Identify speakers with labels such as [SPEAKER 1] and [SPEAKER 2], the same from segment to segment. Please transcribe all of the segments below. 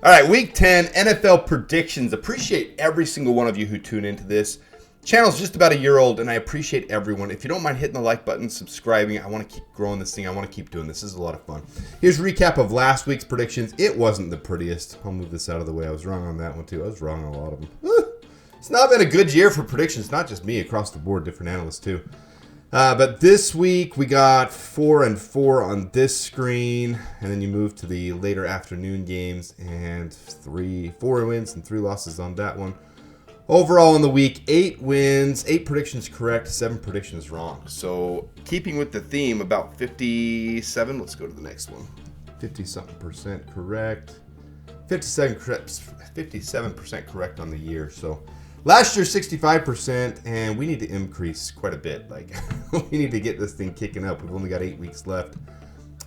[SPEAKER 1] All right, Week 10, NFL predictions. Appreciate every single one of you who tune into this. Channel's just about a year old, and I appreciate everyone. If you don't mind hitting the like button, subscribing, I want to keep growing this thing. I want to keep doing this. This is a lot of fun. Here's a recap of last week's predictions. It wasn't the prettiest. I'll move this out of the way. I was wrong on that one, too. I was wrong on a lot of them. It's not been a good year for predictions. Not just me, across the board, different analysts, too. But this week, we got 4 and 4 on this screen, and then you move to the later afternoon games, and 4 wins and 3 losses on that one. Overall in the week, 8 wins, 8 predictions correct, 7 predictions wrong. So keeping with the theme, about 57, let's go to the next one. 50-something% correct. 57% correct on the year. So last year, 65%, and we need to increase quite a bit. Like, we need to get this thing kicking up. We've only got 8 weeks left.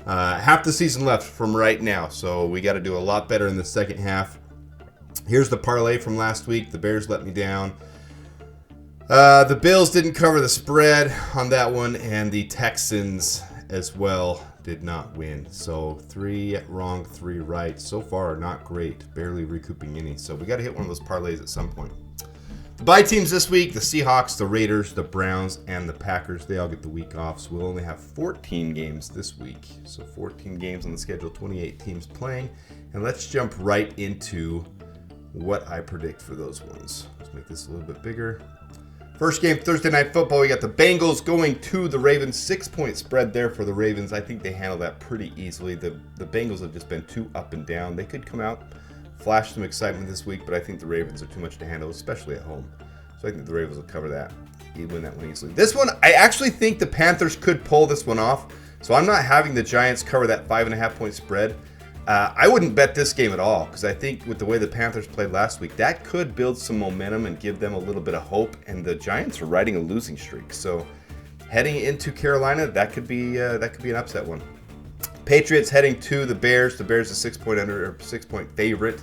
[SPEAKER 1] Half the season left from right now, so we got to do a lot better in the second half. Here's the parlay from last week. The Bears let me down. The Bills didn't cover the spread on that one, and the Texans as well did not win. So 3 wrong, 3 right. So far, not great. Barely recouping any. So we got to hit one of those parlays at some point. The bye teams this week, the Seahawks, the Raiders, the Browns, and the Packers, they all get the week off. So we'll only have 14 games this week. So 14 games on the schedule, 28 teams playing. And let's jump right into what I predict for those ones. Let's make this a little bit bigger. First game, Thursday Night Football. We got the Bengals going to the Ravens. 6-point spread there for the Ravens. I think they handle that pretty easily. The Bengals have just been too up and down. They could come out, flash some excitement this week, but I think the Ravens are too much to handle, especially at home. So I think the Ravens will cover that. You win that one easily. This one, I actually think the Panthers could pull this one off. So I'm not having the Giants cover that 5.5-point spread. I wouldn't bet this game at all because I think with the way the Panthers played last week, that could build some momentum and give them a little bit of hope. And the Giants are riding a losing streak, so heading into Carolina, that could be an upset one. Patriots heading to the Bears. The Bears a 6-point favorite.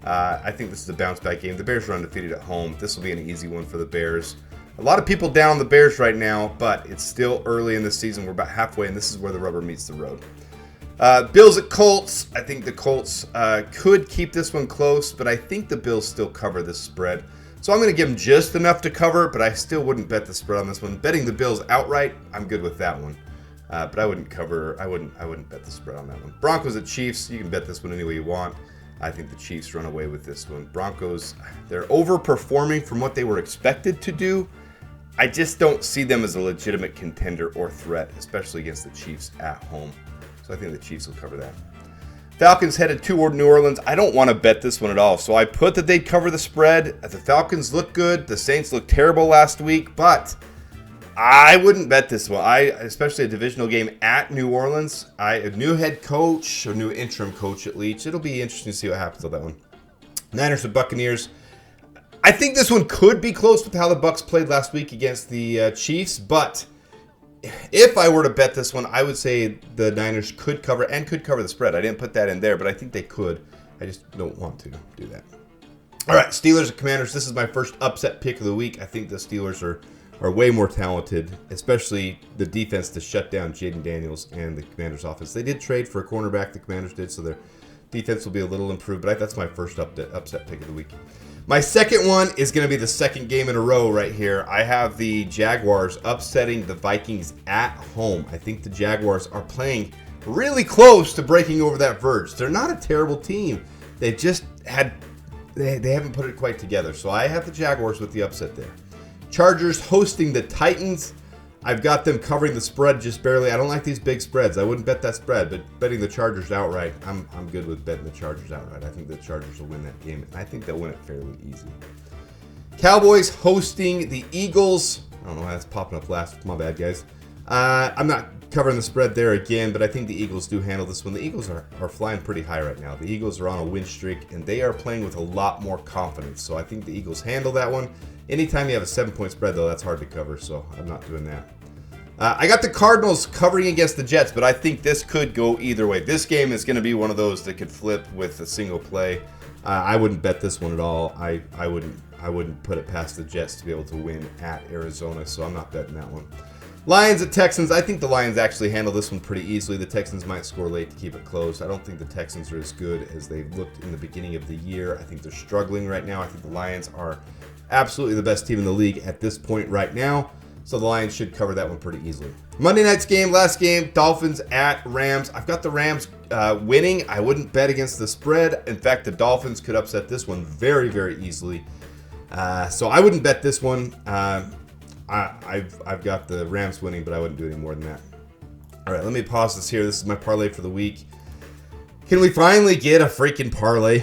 [SPEAKER 1] I think this is a bounce back game. The Bears are undefeated at home. This will be an easy one for the Bears. A lot of people down on the Bears right now, but it's still early in the season. We're about halfway, and this is where the rubber meets the road. Bills at Colts. I think the Colts could keep this one close, but I think the Bills still cover this spread. So I'm going to give them just enough to cover, but I still wouldn't bet the spread on this one. Betting the Bills outright, I'm good with that one. But I wouldn't cover. I wouldn't bet the spread on that one. Broncos at Chiefs. You can bet this one any way you want. I think the Chiefs run away with this one. Broncos, they're overperforming from what they were expected to do. I just don't see them as a legitimate contender or threat, especially against the Chiefs at home. So I think the Chiefs will cover that. Falcons headed toward New Orleans. I don't want to bet this one at all. So I put that they'd cover the spread. The Falcons look good. The Saints looked terrible last week, but I wouldn't bet this one. Especially a divisional game at New Orleans. A new head coach, or new interim coach at least. It'll be interesting to see what happens on that one. Niners and Buccaneers. I think this one could be close with how the Bucs played last week against the Chiefs, but if I were to bet this one, I would say the Niners could cover the spread. I didn't put that in there, but I think they could. I just don't want to do that. All right, Steelers and Commanders. This is my first upset pick of the week. I think the Steelers are way more talented, especially the defense to shut down Jaden Daniels and the Commanders' offense. They did trade for a cornerback, the Commanders did, so their defense will be a little improved, but that's my first upset pick of the week. My second one is going to be the second game in a row right here. I have the Jaguars upsetting the Vikings at home. I think the Jaguars are playing really close to breaking over that verge. They're not a terrible team. They haven't put it quite together. So I have the Jaguars with the upset there. Chargers hosting the Titans. I've got them covering the spread just barely. I don't like these big spreads. I wouldn't bet that spread, but betting the Chargers outright, I'm good with betting the Chargers outright. I think the Chargers will win that game, and I think they'll win it fairly easy. Cowboys hosting the Eagles. I don't know why that's popping up last. My bad, guys. I'm not covering the spread there again, but I think the Eagles do handle this one. The Eagles are flying pretty high right now. The Eagles are on a win streak, and they are playing with a lot more confidence. So I think the Eagles handle that one. Anytime you have a 7-point spread, though, that's hard to cover, so I'm not doing that. I got the Cardinals covering against the Jets, but I think this could go either way. This game is going to be one of those that could flip with a single play. I wouldn't bet this one at all. I wouldn't put it past the Jets to be able to win at Arizona, so I'm not betting that one. Lions at Texans. I think the Lions actually handle this one pretty easily. The Texans might score late to keep it close. I don't think the Texans are as good as they looked in the beginning of the year. I think they're struggling right now. I think the Lions are absolutely the best team in the league at this point right now. So the Lions should cover that one pretty easily. Monday night's game, last game, Dolphins at Rams. I've got the Rams winning. I wouldn't bet against the spread. In fact, the Dolphins could upset this one very, very easily. So I wouldn't bet this one. I've got the Rams winning, but I wouldn't do any more than that. All right, let me pause this here. This is my parlay for the week. Can we finally get a freaking parlay?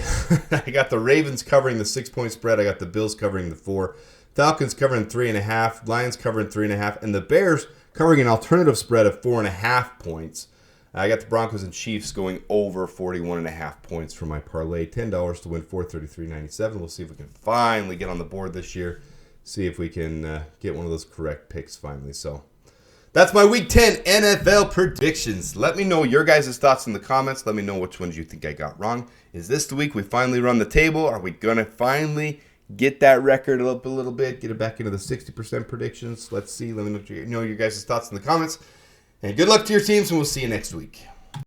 [SPEAKER 1] I got the Ravens covering the 6-point spread. I got the Bills covering the 4. Falcons covering 3.5. Lions covering 3.5. And the Bears covering an alternative spread of 4.5 points. I got the Broncos and Chiefs going over 41.5 points for my parlay. $10 to win $433.97. We'll see if we can finally get on the board this year. See if we can get one of those correct picks finally. So that's my Week 10 NFL predictions. Let me know your guys' thoughts in the comments. Let me know which ones you think I got wrong. Is this the week we finally run the table? Are we going to finally get that record up a little bit, get it back into the 60% predictions? Let's see. Let me know your guys' thoughts in the comments. And good luck to your teams, and we'll see you next week.